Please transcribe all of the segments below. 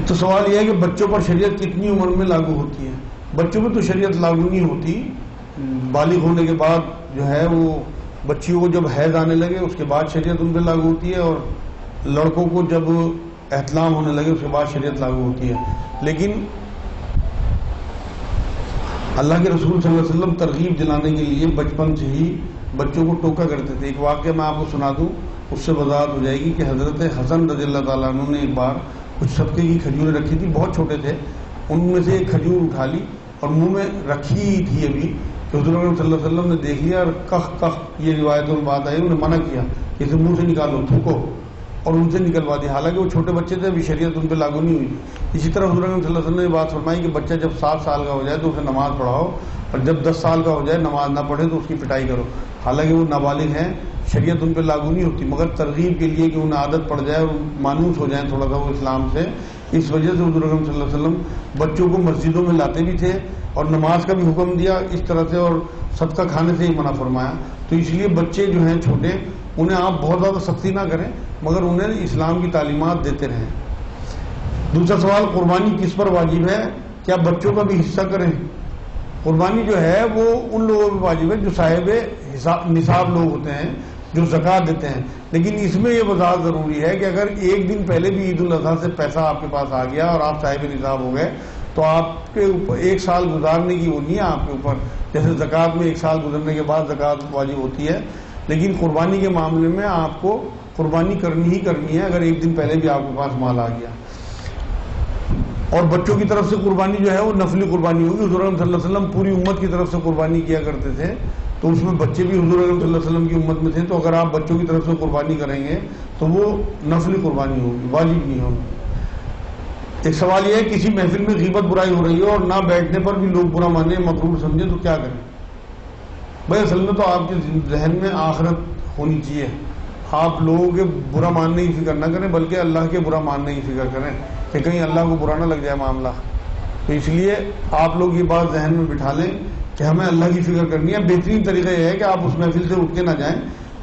تو سوال یہ ہے کہ بچوں پر شریعت کتنی عمر میں لاگو ہوتی ہے؟ بچوں پہ تو شریعت لاگو نہیں ہوتی، بالغ ہونے کے بعد جو ہے وہ بچیوں کو جب حیض آنے لگے اس کے بعد شریعت ان پہ لاگو ہوتی ہے، اور لڑکوں کو جب احتلام ہونے لگے اس کے بعد شریعت لاگو ہوتی ہے۔ لیکن اللہ کے رسول صلی اللہ علیہ وسلم ترغیب دلانے کے لیے بچپن سے ہی بچوں کو ٹوکا کرتے تھے۔ ایک واقعہ میں آپ کو سنا دوں، اس سے وضاحت ہو جائے گی کہ حضرت حسن رضی اللہ تعالیٰ عنہ نے ایک بار کچھ صدقے کی کھجوریں رکھی تھی، بہت چھوٹے تھے، ان میں سے ایک کھجور اٹھا لی اور منہ میں رکھی تھی ابھی کہ حضور اکرم صلی اللہ علیہ وسلم نے دیکھ لیا اور کخ یہ روایتوں میں بات آئی، انہوں نے منع کیا کہ اسے منہ سے نکالو، تھوکو، اور ان سے نکلوا دیا، حالانکہ وہ چھوٹے بچے تھے، ابھی شریعت ان پہ لاگو نہیں ہوئی۔ اسی طرح حضور اکرم صلی اللہ علیہ وسلم نے بات فرمائی کہ بچہ جب 7 سال کا ہو جائے تو اسے نماز پڑھاؤ، اور جب 10 سال کا ہو جائے نماز نہ پڑھے تو اس کی پٹائی کرو، حالانکہ وہ نابالغ ہیں، شریعت ان پہ لاگو نہیں ہوتی، مگر ترغیب کے لیے کہ انہیں عادت پڑ جائے اور مانوس ہو جائیں تھوڑا سا وہ اسلام سے، اس وجہ سے حضور اکرم صلی اللہ علیہ وسلم بچوں کو مسجدوں میں لاتے بھی تھے اور نماز کا بھی حکم دیا اس طرح سے، اور صدقہ کھانے سے ہی منع فرمایا۔ تو اس لیے بچے جو ہیں چھوٹے، انہیں آپ بہت زیادہ سختی نہ کریں، مگر انہیں اسلام کی تعلیمات دیتے رہیں۔ دوسرا سوال، قربانی کس پر واجب ہے؟ کیا بچوں کا بھی حصہ کریں؟ قربانی جو ہے وہ ان لوگوں پہ واجب ہے جو صاحب نصاب لوگ ہوتے ہیں، جو زکوٰۃ دیتے ہیں، لیکن اس میں یہ وضاحت ضروری ہے کہ اگر ایک دن پہلے بھی عید الاضحیٰ سے پیسہ آپ کے پاس آ گیا اور آپ صاحب نصاب ہو گئے تو آپ کے اوپر 1 سال گزارنے کی وہ نہیں ہے آپ کے اوپر، جیسے زکوٰۃ میں 1 سال گزرنے کے بعد زکوٰۃ واجب ہوتی ہے، لیکن قربانی کے معاملے میں آپ کو قربانی کرنی ہی کرنی ہے اگر ایک دن پہلے بھی آپ کے پاس مال آ گیا۔ اور بچوں کی طرف سے قربانی جو ہے وہ نفلی قربانی ہوگی، حضور اکرم صلی اللہ علیہ وسلم پوری امت کی طرف سے قربانی کیا کرتے تھے، تو اس میں بچے بھی حضور اکرم صلی اللہ علیہ وسلم کی امت میں تھے، تو اگر آپ بچوں کی طرف سے قربانی کریں گے تو وہ نفلی قربانی ہوگی، واجب نہیں ہوگی۔ ایک سوال یہ ہے، کسی محفل میں غیبت برائی ہو رہی ہے اور نہ بیٹھنے پر بھی لوگ برا مانیں، مکروہ سمجھیں، تو کیا کریں؟ بھائی اصل میں تو آپ کے ذہن میں آخرت ہونی چاہیے، آپ لوگوں کے برا ماننے کی فکر نہ کریں بلکہ اللہ کے برا ماننے کی فکر کریں کہ کہیں اللہ کو برا نہ لگ جائے معاملہ۔ تو اس لیے آپ لوگ یہ بات ذہن میں بٹھا لیں کہ ہمیں اللہ کی فکر کرنی ہے۔ بہترین طریقہ یہ ہے کہ آپ اس محفل سے اٹھ کے نہ جائیں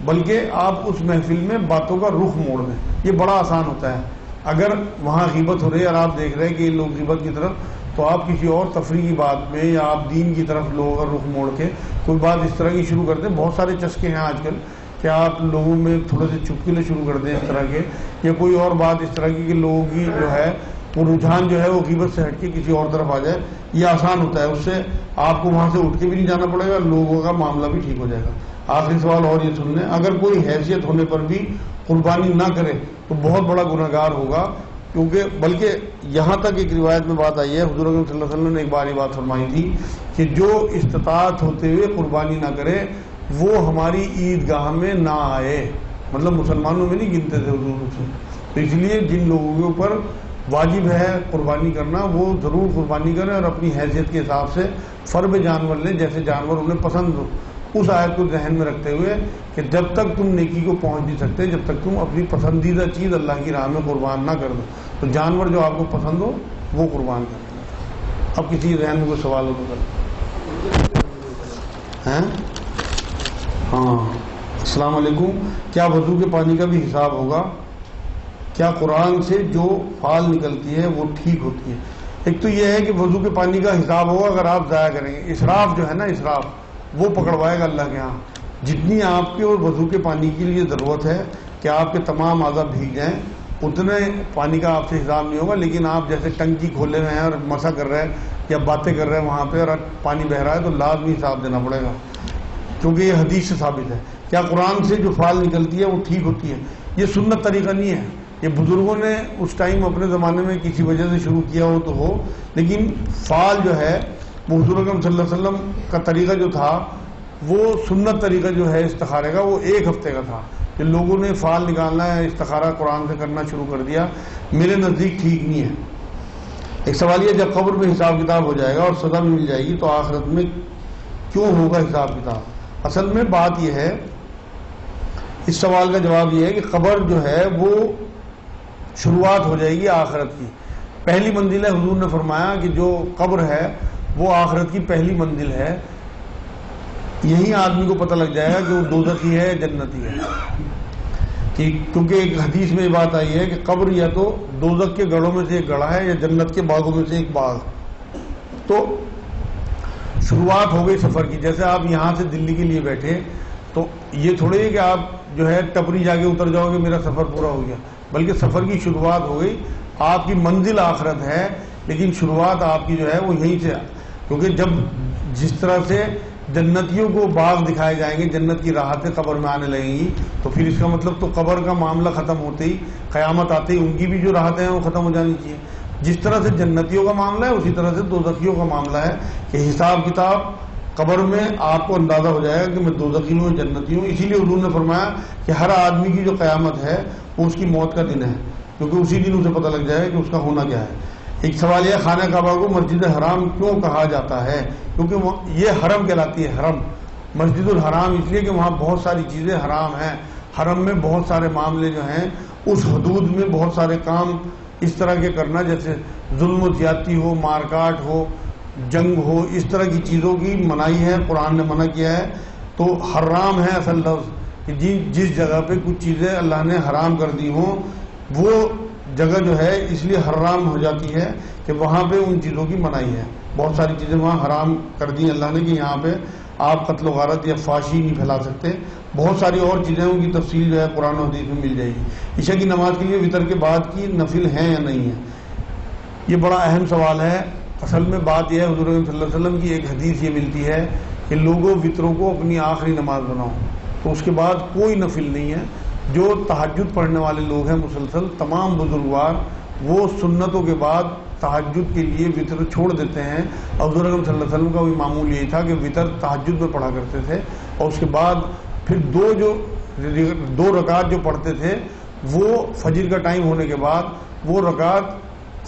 بلکہ آپ اس محفل میں باتوں کا رخ موڑ دیں، یہ بڑا آسان ہوتا ہے۔ اگر وہاں غیبت ہو رہی ہے اور آپ دیکھ رہے ہیں کہ یہ لوگ غیبت کی طرف، تو آپ کسی اور تفریح کی بات میں یا آپ دین کی طرف لوگوں کا رخ موڑ کے کوئی بات اس طرح کی شروع کر دیں۔ بہت سارے چسکے ہیں آج کل کہ آپ لوگوں میں تھوڑے سے چٹکلے شروع کر دیں اس طرح کے، یا کوئی اور بات اس طرح کی کہ لوگوں کی جو ہے وہ رجحان جو ہے وہ غیبت سے ہٹ کے کسی اور طرف آ جائے، یہ آسان ہوتا ہے، اس سے آپ کو وہاں سے اٹھ کے بھی نہیں جانا پڑے گا، لوگوں کا معاملہ بھی ٹھیک ہو جائے گا۔ آخری سوال اور یہ سن لیں، اگر کوئی حیثیت ہونے پر بھی قربانی نہ کرے تو بہت بڑا گنہگار ہوگا، کیونکہ بلکہ یہاں تک ایک روایت میں بات آئی ہے، حضور اکرم صلی اللہ علیہ وسلم نے ایک بار یہ بات فرمائی تھی کہ جو استطاعت ہوتے ہوئے قربانی نہ کرے وہ ہماری عیدگاہ میں نہ آئے، مطلب مسلمانوں میں نہیں گنتے تھے حضور سے۔ تو اس لیے جن لوگوں کے اوپر واجب ہے قربانی کرنا وہ ضرور قربانی کریں اور اپنی حیثیت کے حساب سے فرب جانور لیں جیسے جانور انہیں پسند ہو، اس آیت کو ذہن میں رکھتے ہوئے کہ جب تک تم نیکی کو پہنچ نہیں سکتے جب تک تم اپنی پسندیدہ چیز اللہ کی راہ میں قربان نہ کر دو، تو جانور جو آپ کو پسند ہو وہ قربان کر دو۔ اب کسی ذہن میں کوئی سوال ہو تو کریں۔ ہاں، السلام علیکم، کیا وضو کے پانی کا بھی حساب ہوگا؟ کیا قرآن سے جو فال نکلتی ہے وہ ٹھیک ہوتی ہے؟ ایک تو یہ ہے کہ وضو کے پانی کا حساب ہوگا اگر آپ ضائع کریں گے، اسراف جو ہے نا، اسراف وہ پکڑوائے گا اللہ کے ہاں۔ جتنی آپ کے اور وضو کے پانی کے لیے ضرورت ہے کہ آپ کے تمام اعضاء بھیگ جائیں، اتنے پانی کا آپ سے حساب نہیں ہوگا، لیکن آپ جیسے ٹنکی کھولے ہوئے ہیں اور مسا کر رہے ہیں یا باتیں کر رہے ہیں وہاں پہ اور پانی بہ رہا ہے تو لازمی حساب دینا پڑے گا، کیونکہ یہ حدیث سے ثابت ہے۔ کیا قرآن سے جو فال نکلتی ہے وہ ٹھیک ہوتی ہے؟ یہ سنت طریقہ نہیں ہے، یہ بزرگوں نے اس ٹائم اپنے زمانے میں کسی وجہ سے شروع کیا ہو تو ہو، لیکن فال جو ہے وہ حضور اکرم صلی اللہ علیہ وسلم کا طریقہ جو تھا وہ سنت طریقہ جو ہے استخارے کا وہ 1 ہفتے کا تھا، کہ لوگوں نے فال نکالنا ہے استخارہ قرآن سے کرنا شروع کر دیا، میرے نزدیک ٹھیک نہیں ہے۔ ایک سوال یہ، جب قبر میں حساب کتاب ہو جائے گا اور سزا بھی مل جائے گی تو آخرت میں کیوں ہوگا حساب کتاب؟ اصل میں بات یہ ہے، اس سوال کا جواب یہ ہے کہ قبر جو ہے وہ شروعات ہو جائے گی آخرت کی، پہلی منزل ہے۔ حضور نے فرمایا کہ جو قبر ہے وہ آخرت کی پہلی منزل ہے، یہی آدمی کو پتہ لگ جائے گا کہ وہ دوزخی ہے جنتی ہے۔ کہ کیونکہ ایک حدیث میں یہ بات آئی ہے کہ قبر یا تو دوزخ کے گڑھوں میں سے ایک گڑھا ہے یا جنت کے باغوں میں سے ایک باغ. تو شروعات ہو گئی سفر کی. جیسے آپ یہاں سے دلی کے لیے بیٹھے تو یہ تھوڑے کہ آپ جو ہے ٹپری جا کے اتر جاؤ گے میرا سفر پورا ہو گیا، بلکہ سفر کی شروعات ہو گئی. آپ کی منزل آخرت ہے لیکن شروعات آپ کی جو ہے وہ یہیں سے، کیونکہ جب جس طرح سے جنتیوں کو باغ دکھائے جائیں گے، جنت کی راحتیں قبر میں آنے لگیں گی، تو پھر اس کا مطلب تو قبر کا معاملہ ختم ہوتے ہی قیامت آتے ہی ان کی بھی جو راحتیں ہیں وہ ختم ہو جانی چاہیے. جس طرح سے جنتیوں کا معاملہ ہے اسی طرح سے دوزخیوں کا معاملہ ہے کہ حساب کتاب قبر میں آپ کو اندازہ ہو جائے گا کہ میں دوزخی ہوں جنتی ہوں. اسی لیے حضور نے فرمایا کہ ہر آدمی کی جو قیامت ہے وہ اس کی موت کا دن ہے، کیونکہ اسی دن اسے پتہ لگ جائے کہ اس کا ہونا کیا ہے. ایک سوال یہ، خانہ کعبہ کو مسجد حرام کیوں کہا جاتا ہے؟ کیونکہ یہ حرم کہلاتی ہے. حرم مسجد الحرام اس لیے کہ وہاں بہت ساری چیزیں حرام ہیں. حرم میں بہت سارے معاملے جو ہیں اس حدود میں بہت سارے کام اس طرح کے کرنا، جیسے ظلم و زیادتی ہو، مار کاٹ ہو، جنگ ہو، اس طرح کی چیزوں کی منائی ہے، قرآن نے منع کیا ہے. تو حرام ہے اصل لفظ کہ جس جگہ پہ کچھ چیزیں اللہ نے حرام کر دی ہوں وہ جگہ جو ہے اس لیے حرام ہو جاتی ہے کہ وہاں پہ ان چیزوں کی منائی ہے. بہت ساری چیزیں وہاں حرام کر دی اللہ نے کہ یہاں پہ آپ قتل و غارت یا فحاشی نہیں پھیلا سکتے. بہت ساری اور چیزیں ان کی تفصیل جو ہے قرآن و حدیث میں مل جائے گی. عشاء کی نماز کے لیے وطر کے بعد کی نفل ہیں یا نہیں ہے، یہ بڑا اہم سوال ہے. اصل میں بات یہ ہے، حضور صلی اللہ علیہ وسلم کی ایک حدیث یہ ملتی ہے کہ لوگوں وطروں کو اپنی آخری نماز بناؤ، تو اس کے بعد کوئی نفل نہیں ہے. جو تہجد پڑھنے والے لوگ ہیں مسلسل تمام بزرگوار وہ سنتوں کے بعد تہجد کے لیے وطر چھوڑ دیتے ہیں. اور حضور صلی اللہ علیہ وسلم کا بھی معمول یہی تھا کہ وطر تہجد میں پڑھا کرتے تھے، اور اس کے بعد پھر دو رکعت جو پڑھتے تھے وہ فجر کا ٹائم ہونے کے بعد وہ رکعت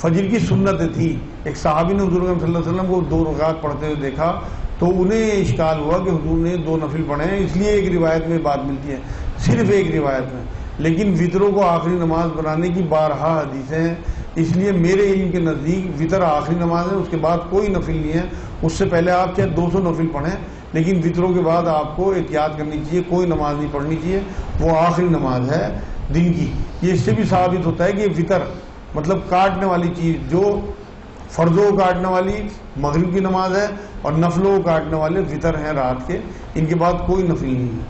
فجر کی سنتیں تھی. ایک صحابی نے حضور صلی اللہ علیہ وسلم کو 2 رکعت پڑھتے ہوئے دیکھا تو انہیں اشکال ہوا کہ حضور نے 2 نفل پڑھے ہیں. اس لیے ایک روایت میں بات ملتی ہے، صرف ایک روایت میں، لیکن وطروں کو آخری نماز بنانے کی بارہا حدیثیں ہیں. اس لیے میرے علم کے نزدیک وطر آخری نماز ہے، اس کے بعد کوئی نفل نہیں ہے. اس سے پہلے آپ چاہے 200 نفل پڑھیں لیکن وطروں کے بعد آپ کو احتیاط کرنی چاہیے، کوئی نماز نہیں پڑھنی چاہیے، وہ آخری نماز ہے دن کی. یہ اس سے بھی ثابت ہوتا ہے کہ وطر مطلب کاٹنے والی چیز، جو فرضوں کو کاٹنے والی مغرب کی نماز ہے اور نفلوں کو کاٹنے والے وطر ہیں رات کے، ان کے بعد کوئی نفل نہیں ہے.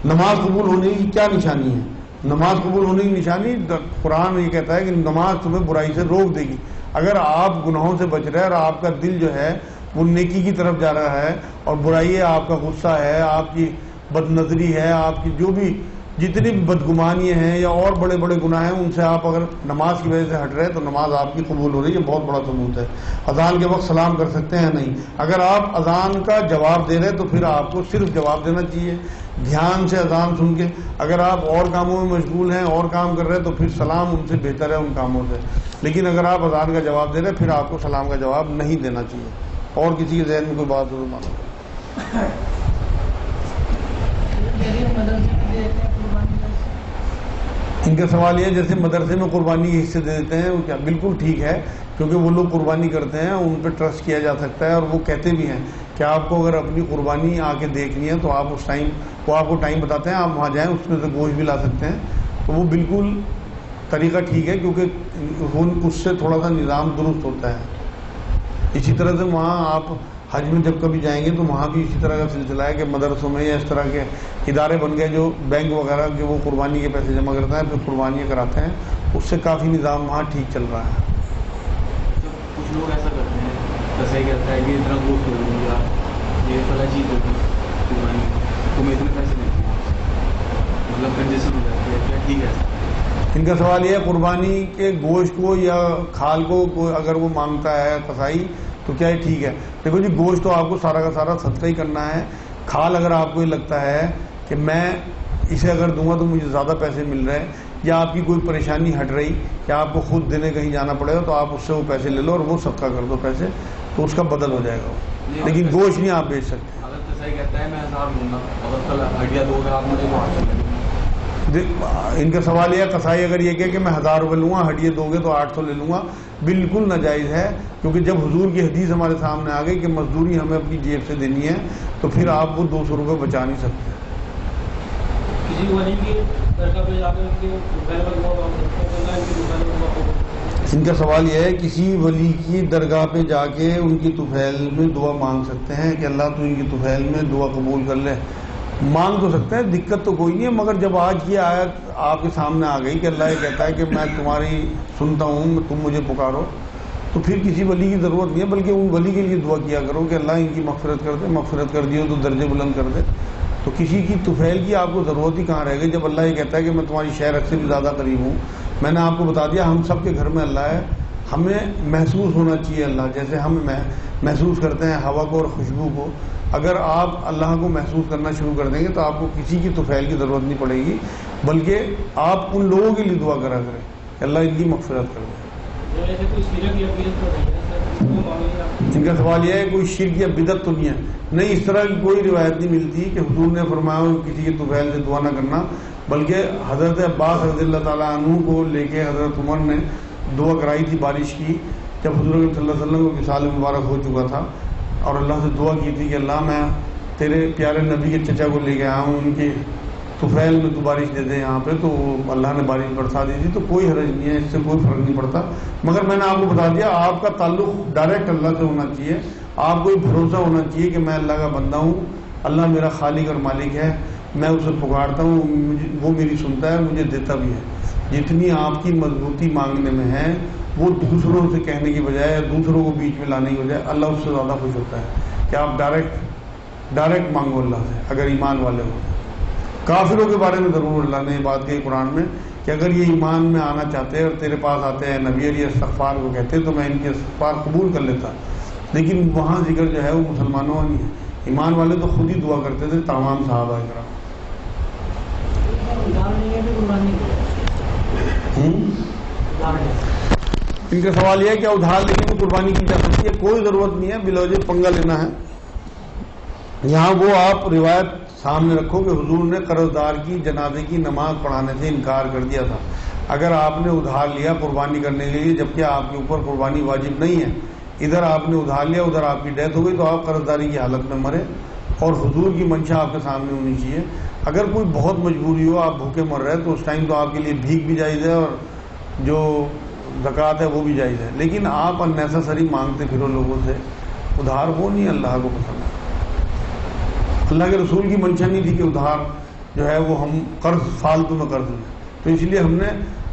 نماز قبول ہونے کی کیا نشانی ہے؟ نماز قبول ہونے کی نشانی قرآن یہ کہتا ہے کہ نماز تمہیں برائی سے روک دے گی. اگر آپ گناہوں سے بچ رہے ہیں اور آپ کا دل جو ہے وہ نیکی کی طرف جا رہا ہے اور برائی ہے، آپ کا غصہ ہے، آپ کی بد نظری ہے، آپ کی جو بھی جتنی بدگمانیاں ہیں یا اور بڑے بڑے گناہ ہیں ان سے آپ اگر نماز کی وجہ سے ہٹ رہے ہیں تو نماز آپ کی قبول ہو رہی ہے. بہت بڑا ثبوت ہے. اذان کے وقت سلام کر سکتے ہیں نہیں. اگر آپ اذان کا جواب دے رہے ہیں تو پھر آپ کو صرف جواب دینا چاہیے دھیان سے اذان سن کے. اگر آپ اور کاموں میں مشغول ہیں اور کام کر رہے ہیں تو پھر سلام ان سے بہتر ہے ان کاموں سے. لیکن اگر آپ اذان کا جواب دے رہے ہیں پھر آپ کو سلام کا جواب نہیں دینا چاہیے. اور کسی کے ذہن میں کوئی بات ہو تو مانو. ان کا سوال یہ ہے جیسے مدرسے میں قربانی کے حصے دے دیتے ہیں وہ کیا؟ بالکل ٹھیک ہے، کیونکہ وہ لوگ قربانی کرتے ہیں، ان پہ ٹرسٹ کیا جا سکتا ہے. اور وہ کہتے بھی ہیں کہ آپ کو اگر اپنی قربانی آ کے دیکھنی ہے تو آپ اس ٹائم وہ آپ کو ٹائم بتاتے ہیں، آپ وہاں جائیں، اس میں سے گوشت بھی لا سکتے ہیں. تو وہ بالکل طریقہ ٹھیک ہے کیونکہ اس سے تھوڑا سا نظام درست ہوتا ہے. اسی طرح سے وہاں آپ حج میں جب کبھی جائیں گے تو وہاں بھی اسی طرح کا سلسلہ ہے کہ مدرسوں میں یا اس طرح کے ادارے بن گئے جو بینک وغیرہ کے وہ قربانی کے پیسے جمع کرتے ہیں پھر قربانیاں کراتے ہیں. اس سے کافی نظام وہاں ٹھیک چل رہا ہے. کچھ لوگ ایسا کرتے ہیں، ایسا ہی کہتا ہے کہ اتنا گوشت ہو گیا، یہ فلاں چیز ہوگی قربانی تو میں اتنے پیسے دیتی ہوں، مطلب کنجیشن ہو جاتی ہے. کیا ٹھیک ہے؟ ان کا سوال یہ ہے قربانی کے گوشت کو یا کھال کو اگر وہ مانگتا ہے قصائی تو کیا یہ ٹھیک ہے؟ دیکھو جی، گوشت تو آپ کو سارا کا سارا صدقہ ہی کرنا ہے. کھال اگر آپ کو یہ لگتا ہے کہ میں اسے اگر دوں گا تو مجھے زیادہ پیسے مل رہے ہیں یا آپ کی کوئی پریشانی ہٹ رہی کہ آپ کو خود دینے کہیں جانا پڑے گا تو آپ اس سے وہ پیسے لے لو اور وہ صدقہ کر دو پیسے، تو اس کا بدل ہو جائے گا. لیکن گوشت نہیں آپ بیچ سکتے. اگر قصائی کہتا ہے میں 1000 دوں گا، اگر کل ہڈیاں دو گا آپ مجھے تو 800 لے. ان کا سوال یہ ہے قصائی اگر یہ کہ میں 1000 روپے لوں گا، ہڈیے دو گے تو 800 لے لوں گا، بالکل ناجائز ہے. کیونکہ جب حضور کی حدیث ہمارے سامنے آ گئی کہ مزدوری ہمیں اپنی جیب سے دینی ہے تو پھر آپ وہ 200 روپے بچا نہیں سکتے. کسی کو نہیں کہ ان کا سوال یہ ہے کسی ولی کی درگاہ پہ جا کے ان کی طفیل میں دعا مانگ سکتے ہیں کہ اللہ تو ان کی طفیل میں دعا قبول کر لے؟ مانگ تو سکتے ہیں، دقت تو کوئی نہیں ہے، مگر جب آج کی آیت آپ کے سامنے آ گئی کہ اللہ یہ کہتا ہے کہ میں تمہاری سنتا ہوں، تم مجھے پکارو، تو پھر کسی ولی کی ضرورت نہیں ہے، بلکہ ان ولی کے لیے دعا کیا کرو کہ اللہ ان کی مغفرت کر دے، مغفرت کر دیو تو درجے بلند کر دے۔ تو کسی کی طفیل کی آپ کو ضرورت ہی کہاں رہ گئی جب اللہ یہ کہتا ہے کہ میں تمہاری شہرت سے بھی زیادہ قریب ہوں۔ میں نے آپ کو بتا دیا ہم سب کے گھر میں اللہ ہے، ہمیں محسوس ہونا چاہیے اللہ، جیسے ہم محسوس کرتے ہیں ہوا کو اور خوشبو کو۔ اگر آپ اللہ کو محسوس کرنا شروع کر دیں گے تو آپ کو کسی کی طفیل کی ضرورت نہیں پڑے گی، بلکہ آپ ان لوگوں کے لیے دعا کرا کریں کہ اللہ ان کی مغفرت کر دے۔ ان کا سوال یہ ہے کوئی شرک یا بدعت تو نہیں ہے؟ نہیں، اس طرح کی کوئی روایت نہیں ملتی کہ حضور نے فرمایا کسی کی طفیل سے دعا نہ کرنا، بلکہ حضرت عباس رضی اللہ تعالیٰ عنہ کو لے کے حضرت عمر نے دعا کرائی تھی بارش کی، جب حضور صلی اللہ علیہ وسلم کو وصال مبارک ہو چکا تھا، اور اللہ سے دعا کی تھی کہ اللہ میں تیرے پیارے نبی کے چچا کو لے کے آیا ہوں، ان کے طفیل میں تو بارش دے دے یہاں پہ، تو اللہ نے بارش برسا دی تھی، تو کوئی حرج نہیں ہے، اس سے کوئی فرق نہیں پڑتا۔ مگر میں نے آپ کو بتا دیا آپ کا تعلق ڈائریکٹ اللہ سے ہونا چاہیے، آپ کو یہ بھروسہ ہونا چاہیے کہ میں اللہ کا بندہ ہوں، اللہ میرا خالق اور مالک ہے، میں اسے پکارتا ہوں، وہ میری سنتا ہے، مجھے دیتا بھی ہے۔ جتنی آپ کی مضبوطی مانگنے میں ہے وہ دوسروں سے کہنے کی بجائے، دوسروں کو بیچ میں لانے کی بجائے، اللہ اس سے زیادہ خوش ہوتا ہے کہ آپ ڈائریکٹ مانگو اللہ سے اگر ایمان والے ہو۔ کافروں کے بارے میں ضرور اللہ نے یہ بات کہی قرآن میں کہ اگر یہ ایمان میں آنا چاہتے ہیں اور تیرے پاس آتے ہیں نبی علیہ استغفار کو کہتے تو میں ان کے استغفار قبول کر لیتا، لیکن وہاں ذکر جو ہے وہ مسلمانوں کا نہیں ہے، ایمان والے تو خود ہی دعا کرتے تھے تمام صحابہ کرام۔ ان کا سوال یہ ہے کہ ادھار لینے میں قربانی کی جا سکتی ہے؟ کوئی ضرورت نہیں ہے بلوجہ پنگا لینا ہے۔ یہاں وہ آپ روایت سامنے رکھو کہ حضور نے قرض دار کی جنازے کی نماز پڑھانے سے انکار کر دیا تھا۔ اگر آپ نے ادھار لیا قربانی کرنے کے لیے جبکہ آپ کے اوپر قربانی واجب نہیں ہے، ادھر آپ نے ادھار لیا ادھر آپ کی ڈیتھ ہو گئی تو آپ قرض داری کی حالت میں مرے، اور حضور کی منشا آپ کے سامنے ہونی چاہیے۔ اگر کوئی بہت مجبوری ہو، آپ بھوکے مر رہے تو اس ٹائم تو آپ کے لیے بھیک بھی جائز ہے اور جو زکوٰۃ ہے وہ بھی جائز ہے، لیکن آپ اننیسیسری مانگتے پھرو لوگوں سے ادھار، وہ نہیں اللہ کو پسند ہے۔ اللہ کے رسول کی منشا نہیں تھی کہ ادھار جو ہے وہ ہم قرض فالتو میں قرض لیں، تو اس لیے ہم نے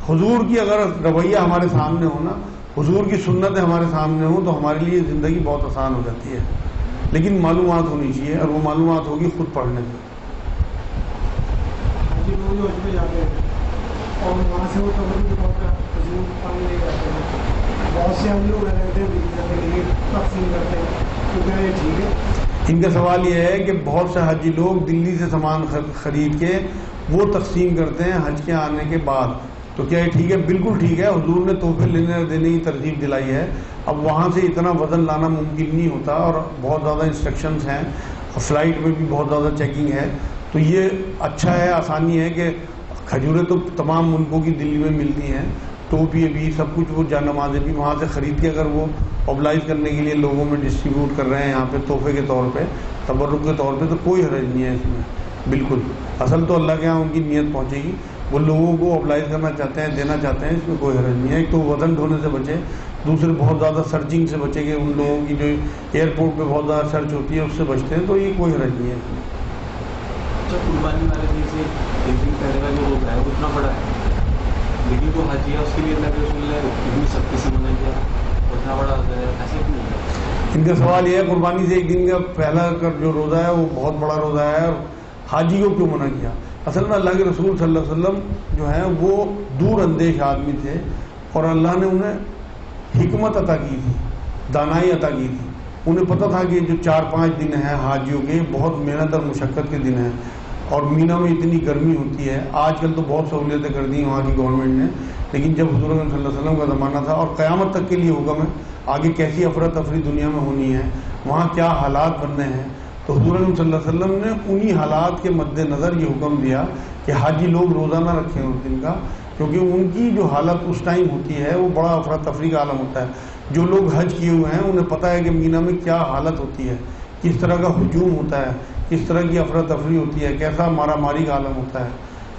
حضور کی اگر رویہ ہمارے سامنے ہونا، حضور کی سنتیں ہمارے سامنے ہوں تو ہمارے لیے زندگی بہت آسان ہو جاتی ہے، لیکن معلومات ہونی چاہیے، اور وہ معلومات ہوگی خود پڑھنے سے۔ اور وہاں سے وہ پانی لے جاتے ہیں، بہت سے ہم لوگ رہتے ہیں تقسیم کرتے ہیں، تو کیا یہ ٹھیک ہے؟ ان کا سوال یہ ہے کہ بہت سے حاجی لوگ دلی سے سامان خرید کے وہ تقسیم کرتے ہیں حج کے آنے کے بعد، تو کیا یہ ٹھیک ہے؟ بالکل ٹھیک ہے، حضور نے تحفے لینے دینے کی ترغیب دلائی ہے۔ اب وہاں سے اتنا وزن لانا ممکن نہیں ہوتا، اور بہت زیادہ انسٹرکشنز ہیں، فلائٹ میں بھی بہت زیادہ چیکنگ ہے، تو یہ اچھا ہے، آسانی ہے کہ کھجوریں تو تمام ملکوں کی دلی میں ملتی ہیں، ٹوپی بھی سب کچھ، وہ جانمازیں بھی وہاں سے خرید کے اگر وہ اوبلائز کرنے کے لیے لوگوں میں ڈسٹریبیوٹ کر رہے ہیں یہاں پہ تحفے کے طور پہ، تبرک کے طور پہ، تو کوئی حرج نہیں ہے اس میں، بالکل۔ اصل تو اللہ کے یہاں ان کی نیت پہنچے گی، وہ لوگوں کو اوبلائز کرنا چاہتے ہیں، دینا چاہتے ہیں، اس میں کوئی حرج نہیں ہے۔ ایک تو وزن ڈھونے سے بچے، دوسرے بہت زیادہ سرچنگ سے بچے گے، ان لوگوں کی جو ایئرپورٹ پہ بہت زیادہ سرچ ہوتی ہے اس سے بچتے ہیں، تو یہ کوئی حرج نہیں ہے اس میں۔ قربانی والے دن سے ایک دن پہلے کا جو روزہ ہے وہ اتنا بڑا ہے، لیکن جو حج ہے اس کے لیے اللہ کے رسول نے سب کے سمجھا کیا اتنا بڑا ہوتا ہے، ایسے کیوں نہیں ہے؟ ان کا سوال یہ ہے قربانی سے ایک دن کا پہلا جو روزہ ہے وہ بہت بڑا روزہ ہے، اور حاجی کو کیوں منع کیا؟ اصل میں اللہ کے رسول صلی اللہ علیہ وسلم جو ہیں وہ دور اندیش آدمی تھے، اور اللہ نے انہیں حکمت عطا کی تھی، دانائی عطا کی تھی، انہیں پتہ تھا کہ جو 4-5 دن ہیں حاجیوں کے بہت محنت اور مشقت کے دن ہیں، اور مینا میں اتنی گرمی ہوتی ہے۔ آج کل تو بہت سہولیتیں کر دی وہاں کی گورنمنٹ نے، لیکن جب حضور صلی اللہ علیہ وسلم کا زمانہ تھا، اور قیامت تک کے لیے حکم ہے، آگے کیسی افراتفری دنیا میں ہونی ہے، وہاں کیا حالات بننے ہیں، تو حضور صلی اللہ علیہ وسلم نے انہی حالات کے مد نظر یہ حکم دیا کہ حاجی لوگ روزہ نہ رکھیں اس دن کا، کیونکہ ان کی جو حالت اس ٹائم ہوتی ہے وہ بڑا افراتفری کا عالم ہوتا ہے۔ جو لوگ حج کیے ہوئے ہیں انہیں پتہ ہے کہ مینا میں کیا حالت ہوتی ہے، کس طرح کا ہجوم ہوتا ہے، کس طرح کی افراتفری ہوتی ہے، کیسا مارا ماری کا عالم ہوتا ہے،